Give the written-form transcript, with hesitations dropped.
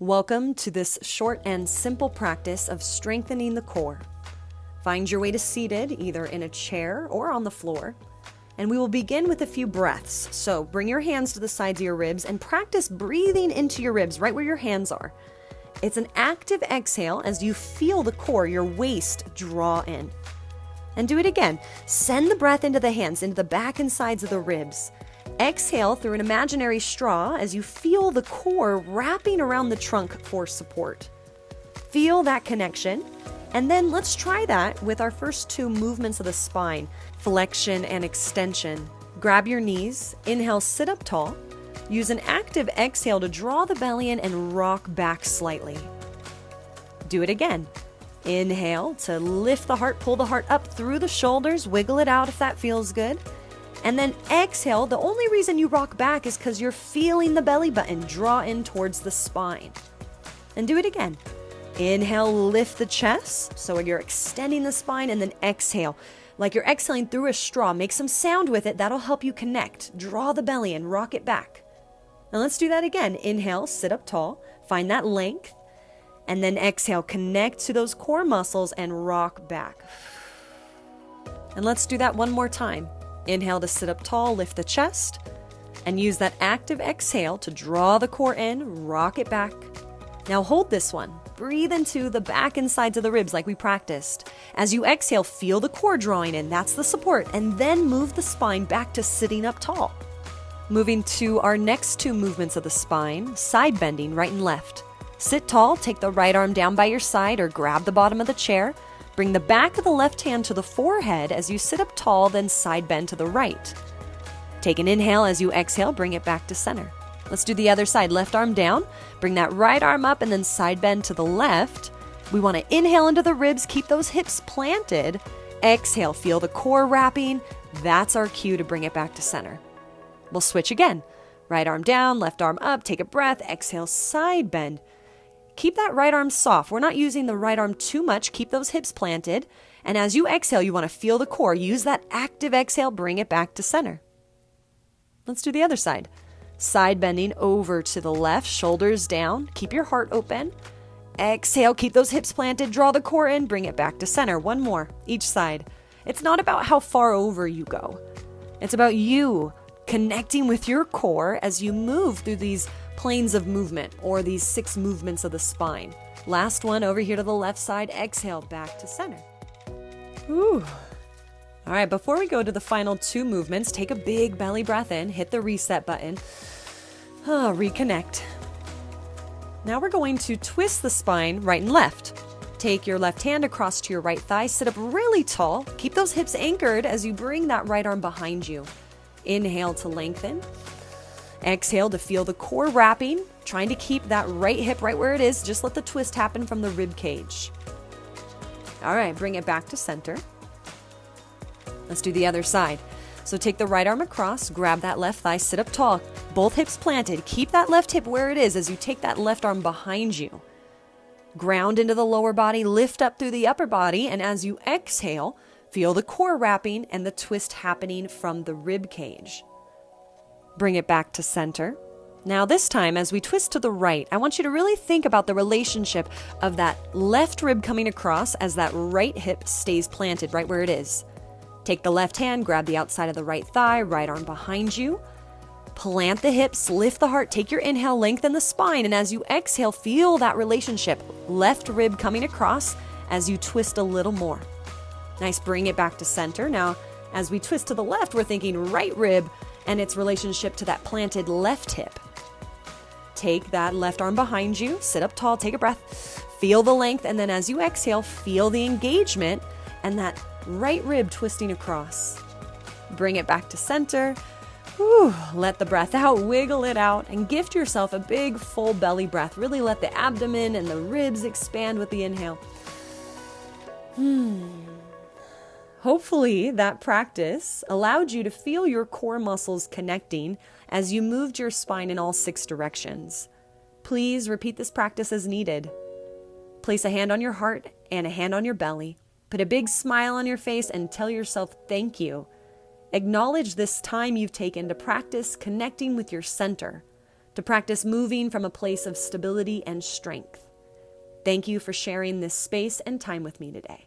Welcome to this short and simple practice of strengthening the core. Find your way to seated, either in a chair or on the floor. And we will begin with a few breaths. So bring your hands to the sides of your ribs and practice breathing into your ribs right where your hands are. It's an active exhale as you feel the core, your waist, draw in. And do it again. Send the breath into the hands, into the back and sides of the ribs. Exhale through an imaginary straw as you feel the core wrapping around the trunk for support. Feel that connection. And then let's try that with our first two movements of the spine, flexion and extension. Grab your knees, inhale, sit up tall. Use an active exhale to draw the belly in and rock back slightly. Do it again. Inhale to lift the heart, pull the heart up through the shoulders, wiggle it out if that feels good. And then exhale. The only reason you rock back is because you're feeling the belly button draw in towards the spine. And do it again. Inhale, lift the chest, so you're extending the spine, and then exhale. Like you're exhaling through a straw. Make some sound with it. That'll help you connect. Draw the belly and rock it back. Now let's do that again. Inhale, sit up tall. Find that length. And then exhale, connect to those core muscles and rock back. And let's do that one more time. Inhale to sit up tall, lift the chest, and use that active exhale to draw the core in, rock it back. Now hold this one. Breathe into the back and sides of the ribs like we practiced. As you exhale, feel the core drawing in. That's the support. And then move the spine back to sitting up tall. Moving to our next two movements of the spine, side bending right and left. Sit tall, take the right arm down by your side or grab the bottom of the chair. Bring the back of the left hand to the forehead as you sit up tall, then side bend to the right. Take an inhale as you exhale, bring it back to center. Let's do the other side. Left arm down, bring that right arm up and then side bend to the left. We want to inhale into the ribs, keep those hips planted. Exhale, feel the core wrapping. That's our cue to bring it back to center. We'll switch again. Right arm down, left arm up, take a breath, exhale, side bend. Keep that right arm soft. We're not using the right arm too much. Keep those hips planted. And as you exhale, you want to feel the core. Use that active exhale, bring it back to center. Let's do the other side. Side bending over to the left, shoulders down. Keep your heart open. Exhale, keep those hips planted, draw the core in, bring it back to center. One more, each side. It's not about how far over you go. It's about you connecting with your core as you move through these planes of movement or these 6 movements of the spine. Last one over here to the left side. Exhale, back to center. Whew. All right, before we go to the final 2 movements, take a big belly breath in, hit the reset button, reconnect. Now we're going to twist the spine right and left. Take your left hand across to your right thigh, sit up really tall. Keep those hips anchored as you bring that right arm behind you. Inhale to lengthen. Exhale to feel the core wrapping, trying to keep that right hip right where it is. Just let the twist happen from the rib cage. All right, bring it back to center. Let's do the other side. So take the right arm across, grab that left thigh, sit up tall, both hips planted. Keep that left hip where it is as you take that left arm behind you. Ground into the lower body, lift up through the upper body, and as you exhale, feel the core wrapping and the twist happening from the rib cage. Bring it back to center. Now this time, as we twist to the right, I want you to really think about the relationship of that left rib coming across as that right hip stays planted right where it is. Take the left hand, grab the outside of the right thigh, right arm behind you. Plant the hips, lift the heart, take your inhale, lengthen the spine, and as you exhale, feel that relationship. Left rib coming across as you twist a little more. Nice, bring it back to center. Now, as we twist to the left, we're thinking right rib and its relationship to that planted left hip. Take that left arm behind you, sit up tall, take a breath, feel the length, and then as you exhale, feel the engagement and that right rib twisting across. Bring it back to center. Whew, let the breath out, wiggle it out, and gift yourself a big full belly breath. Really let the abdomen and the ribs expand with the inhale. Hopefully that practice allowed you to feel your core muscles connecting as you moved your spine in all 6 directions. Please repeat this practice as needed. Place a hand on your heart and a hand on your belly. Put a big smile on your face and tell yourself thank you. Acknowledge this time you've taken to practice connecting with your center, to practice moving from a place of stability and strength. Thank you for sharing this space and time with me today.